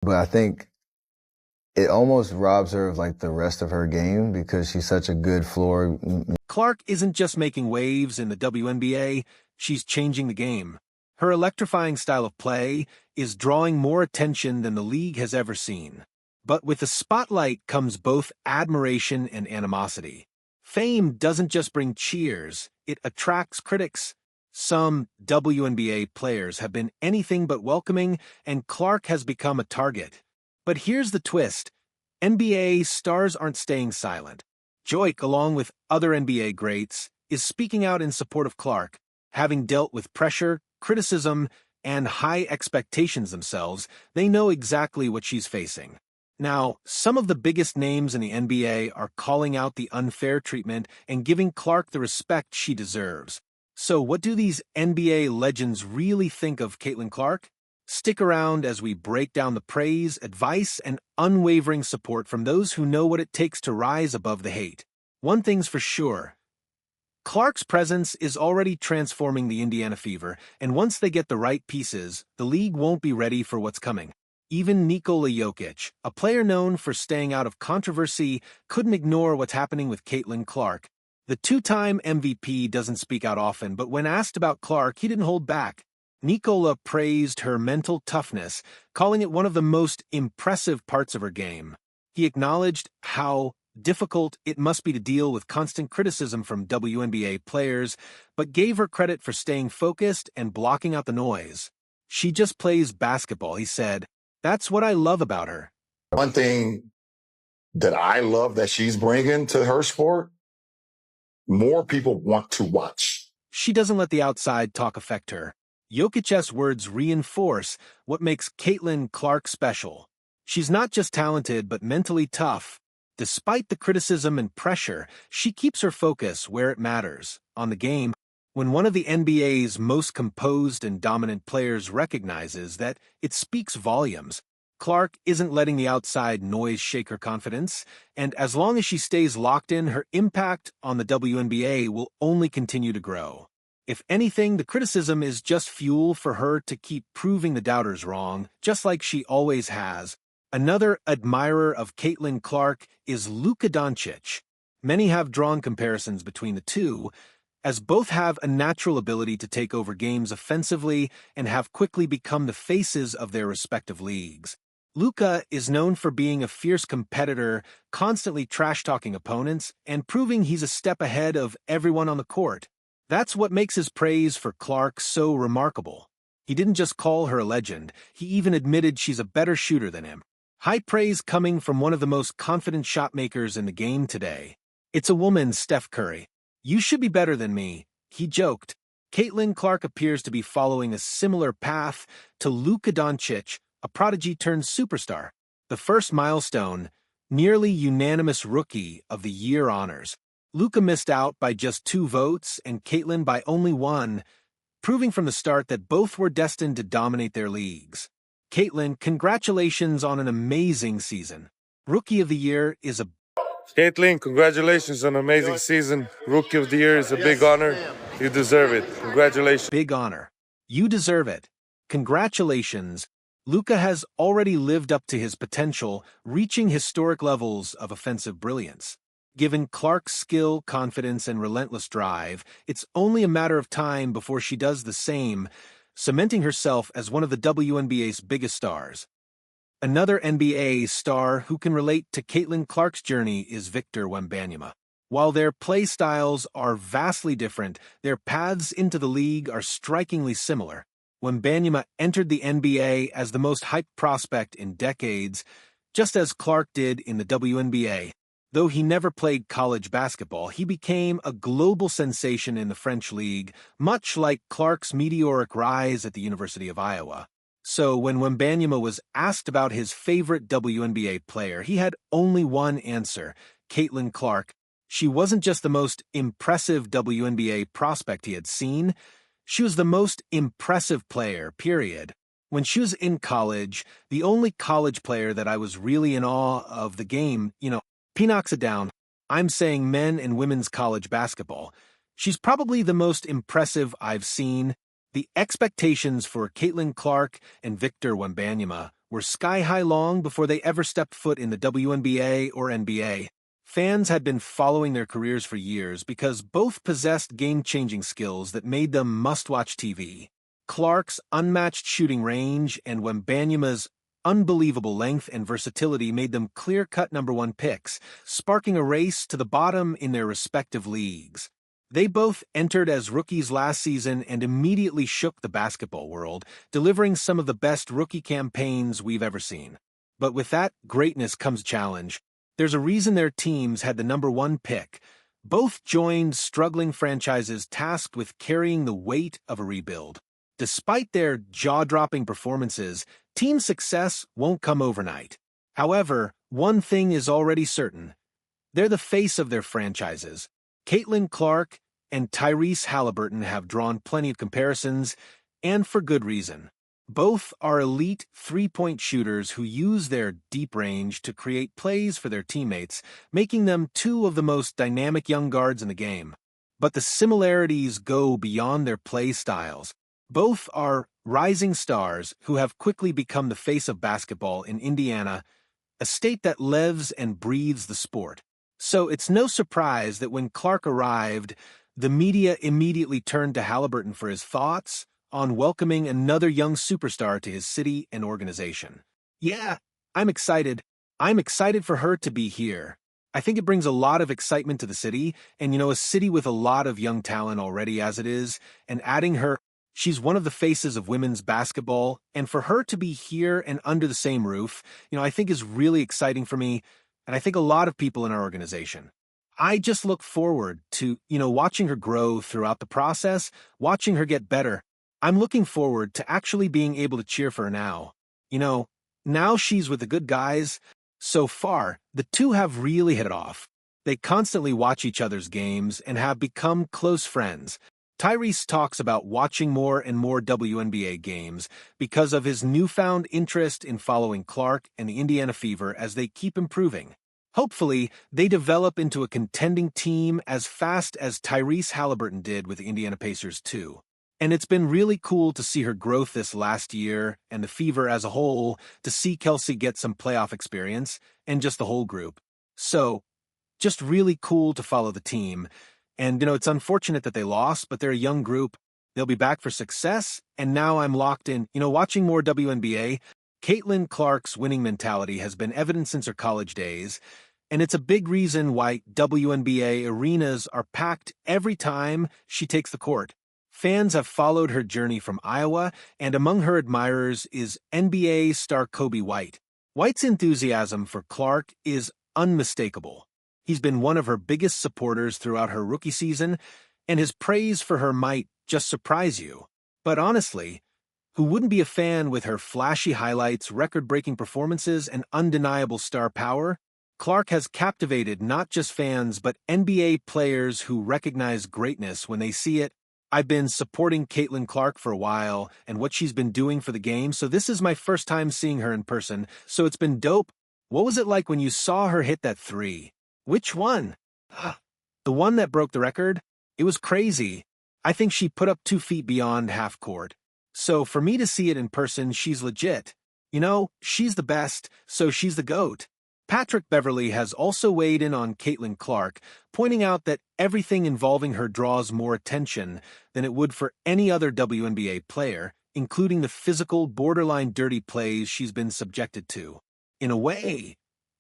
but I think it almost robs her of like the rest of her game because she's such a good floor. Clark isn't just making waves in the WNBA, she's changing the game. Her electrifying style of play is drawing more attention than the league has ever seen. But with the spotlight comes both admiration and animosity. Fame doesn't just bring cheers, it attracts critics. Some WNBA players have been anything but welcoming, and Clark has become a target. But here's the twist. NBA stars aren't staying silent. Jokic, along with other NBA greats, is speaking out in support of Clark. Having dealt with pressure, criticism, and high expectations themselves, they know exactly what she's facing. Now, some of the biggest names in the NBA are calling out the unfair treatment and giving Clark the respect she deserves. So what do these NBA legends really think of Caitlin Clark? Stick around as we break down the praise, advice, and unwavering support from those who know what it takes to rise above the hate. One thing's for sure. Clark's presence is already transforming the Indiana Fever, and once they get the right pieces, the league won't be ready for what's coming. Even Nikola Jokic, a player known for staying out of controversy, couldn't ignore what's happening with Caitlin Clark. The two-time MVP doesn't speak out often, but when asked about Clark, he didn't hold back. Nikola praised her mental toughness, calling it one of the most impressive parts of her game. He acknowledged how difficult it must be to deal with constant criticism from WNBA players, but gave her credit for staying focused and blocking out the noise. She just plays basketball, he said. That's what I love about her. One thing that I love that she's bringing to her sport, more people want to watch. She doesn't let the outside talk affect her. Jokic's words reinforce what makes Caitlin Clark special. She's not just talented, but mentally tough. Despite the criticism and pressure, she keeps her focus where it matters, on the game. When one of the NBA's most composed and dominant players recognizes that, it speaks volumes. Clark isn't letting the outside noise shake her confidence, and as long as she stays locked in, her impact on the WNBA will only continue to grow. If anything, the criticism is just fuel for her to keep proving the doubters wrong, just like she always has. Another admirer of Caitlin Clark is Luka Doncic. Many have drawn comparisons between the two, as both have a natural ability to take over games offensively and have quickly become the faces of their respective leagues. Luka is known for being a fierce competitor, constantly trash-talking opponents, and proving he's a step ahead of everyone on the court. That's what makes his praise for Clark so remarkable. He didn't just call her a legend, he even admitted she's a better shooter than him. High praise coming from one of the most confident shot makers in the game today. It's a woman, Steph Curry. You should be better than me, he joked. Caitlin Clark appears to be following a similar path to Luka Doncic, a prodigy-turned-superstar. The first milestone, nearly unanimous Rookie of the Year honors. Luka missed out by just 2 votes and Caitlin by only 1, proving from the start that both were destined to dominate their leagues. Caitlin, congratulations on an amazing season. Rookie of the Year is a Caitlin, congratulations on an amazing season. Rookie of the Year is a big honor. You deserve it. Congratulations. big honor. You deserve it. Congratulations. Luka has already lived up to his potential, reaching historic levels of offensive brilliance. Given Clark's skill, confidence, and relentless drive, it's only a matter of time before she does the same, cementing herself as one of the WNBA's biggest stars. Another NBA star who can relate to Caitlin Clark's journey is Victor Wembanyama. While their play styles are vastly different, their paths into the league are strikingly similar. Wembanyama entered the NBA as the most hyped prospect in decades, just as Clark did in the WNBA. Though he never played college basketball, he became a global sensation in the French league, much like Clark's meteoric rise at the University of Iowa. So when Wembanyama was asked about his favorite WNBA player, he had only one answer: Caitlin Clark. She wasn't just the most impressive WNBA prospect he had seen, she was the most impressive player, period. When she was in college, the only college player that I was really in awe of the game, P knocks it down. I'm saying men and women's college basketball. She's probably the most impressive I've seen. The expectations for Caitlin Clark and Victor Wembanyama were sky-high long before they ever stepped foot in the WNBA or NBA. Fans had been following their careers for years because both possessed game-changing skills that made them must-watch TV. Clark's unmatched shooting range and Wembanyama's unbelievable length and versatility made them clear-cut #1 picks, sparking a race to the bottom in their respective leagues. They both entered as rookies last season and immediately shook the basketball world, delivering some of the best rookie campaigns we've ever seen. But with that greatness comes challenge. There's a reason their teams had the #1 pick. Both joined struggling franchises tasked with carrying the weight of a rebuild. Despite their jaw-dropping performances, team success won't come overnight. However, one thing is already certain. They're the face of their franchises. Caitlin Clark and Tyrese Haliburton have drawn plenty of comparisons, and for good reason. Both are elite three-point shooters who use their deep range to create plays for their teammates, making them two of the most dynamic young guards in the game. But the similarities go beyond their play styles. Both are rising stars who have quickly become the face of basketball in Indiana, a state that lives and breathes the sport. So it's no surprise that when Clark arrived, the media immediately turned to Haliburton for his thoughts on welcoming another young superstar to his city and organization. Yeah, I'm excited. I'm excited for her to be here. I think it brings a lot of excitement to the city, and a city with a lot of young talent already as it is, and adding her, she's one of the faces of women's basketball, and for her to be here and under the same roof, I think is really exciting for me, and I think a lot of people in our organization. I just look forward to, watching her grow throughout the process, watching her get better. I'm looking forward to actually being able to cheer for her now. Now she's with the good guys. So far, the two have really hit it off. They constantly watch each other's games and have become close friends. Tyrese talks about watching more and more WNBA games because of his newfound interest in following Clark and the Indiana Fever as they keep improving. Hopefully, they develop into a contending team as fast as Tyrese Haliburton did with the Indiana Pacers too. And it's been really cool to see her growth this last year and the Fever as a whole, to see Kelsey get some playoff experience and just the whole group. So, just really cool to follow the team. And, it's unfortunate that they lost, but they're a young group. They'll be back for success, and now I'm locked in. Watching more WNBA, Caitlin Clark's winning mentality has been evident since her college days, and it's a big reason why WNBA arenas are packed every time she takes the court. Fans have followed her journey from Iowa, and among her admirers is NBA star Kobe White. White's enthusiasm for Clark is unmistakable. He's been one of her biggest supporters throughout her rookie season, and his praise for her might just surprise you. But honestly, who wouldn't be a fan with her flashy highlights, record-breaking performances, and undeniable star power? Clark has captivated not just fans but NBA players who recognize greatness when they see it. I've been supporting Caitlin Clark for a while and what she's been doing for the game, so this is my first time seeing her in person, so it's been dope. What was it like when you saw her hit that three? Which one? The one that broke the record? It was crazy. I think she put up 2 feet beyond half court. So for me to see it in person, she's legit. She's the best, so she's the GOAT. Patrick Beverley has also weighed in on Caitlin Clark, pointing out that everything involving her draws more attention than it would for any other WNBA player, including the physical, borderline dirty plays she's been subjected to. In a way,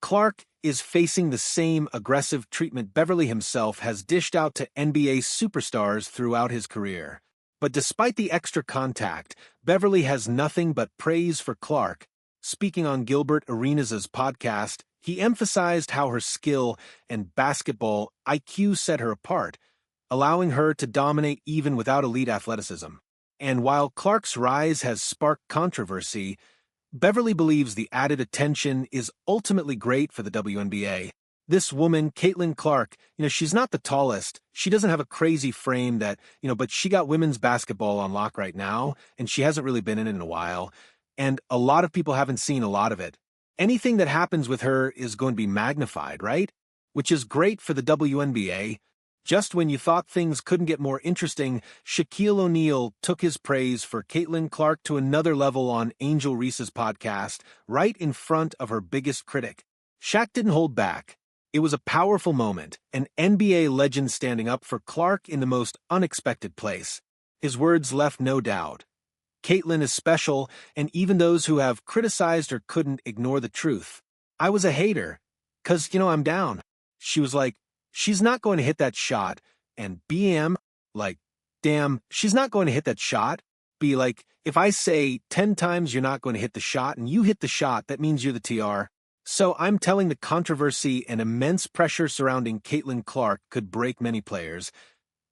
Clark is facing the same aggressive treatment Beverley himself has dished out to NBA superstars throughout his career. But despite the extra contact, Beverley has nothing but praise for Clark. Speaking on Gilbert Arenas' podcast, he emphasized how her skill and basketball IQ set her apart, allowing her to dominate even without elite athleticism. And while Clark's rise has sparked controversy, Beverley believes the added attention is ultimately great for the WNBA. This woman, Caitlin Clark, she's not the tallest. She doesn't have a crazy frame that, but she got women's basketball on lock right now, and she hasn't really been in it in a while. And a lot of people haven't seen a lot of it. Anything that happens with her is going to be magnified, right? Which is great for the WNBA. Just when you thought things couldn't get more interesting, Shaquille O'Neal took his praise for Caitlin Clark to another level on Angel Reese's podcast, right in front of her biggest critic. Shaq didn't hold back. It was a powerful moment, an NBA legend standing up for Clark in the most unexpected place. His words left no doubt. Caitlin is special, and even those who have criticized her couldn't ignore the truth. I was a hater, 'cause, I'm down. She was like, she's not going to hit that shot, and BM, like, damn, she's not going to hit that shot. Be like, if I say 10 times you're not going to hit the shot and you hit the shot, that means you're the TR. So I'm telling the controversy and immense pressure surrounding Caitlin Clark could break many players.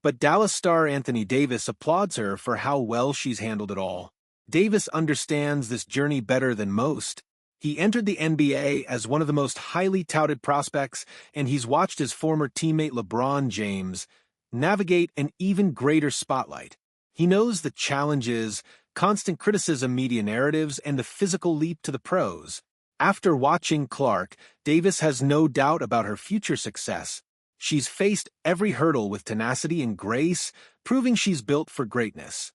But Dallas star Anthony Davis applauds her for how well she's handled it all. Davis understands this journey better than most. He entered the NBA as one of the most highly touted prospects, and he's watched his former teammate LeBron James navigate an even greater spotlight. He knows the challenges, constant criticism, media narratives, and the physical leap to the pros. After watching Clark, Davis has no doubt about her future success. She's faced every hurdle with tenacity and grace, proving she's built for greatness.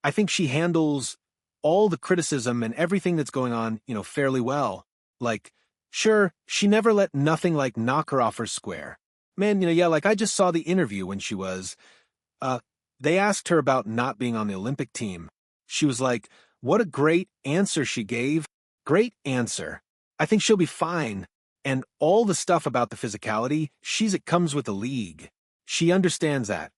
I think she handles all the criticism and everything that's going on, fairly well. Like, sure, she never let nothing knock her off her square. Man, I just saw the interview when she was, they asked her about not being on the Olympic team. She was like, what a great answer she gave. Great answer. I think she'll be fine. And all the stuff about the physicality, it comes with the league. She understands that.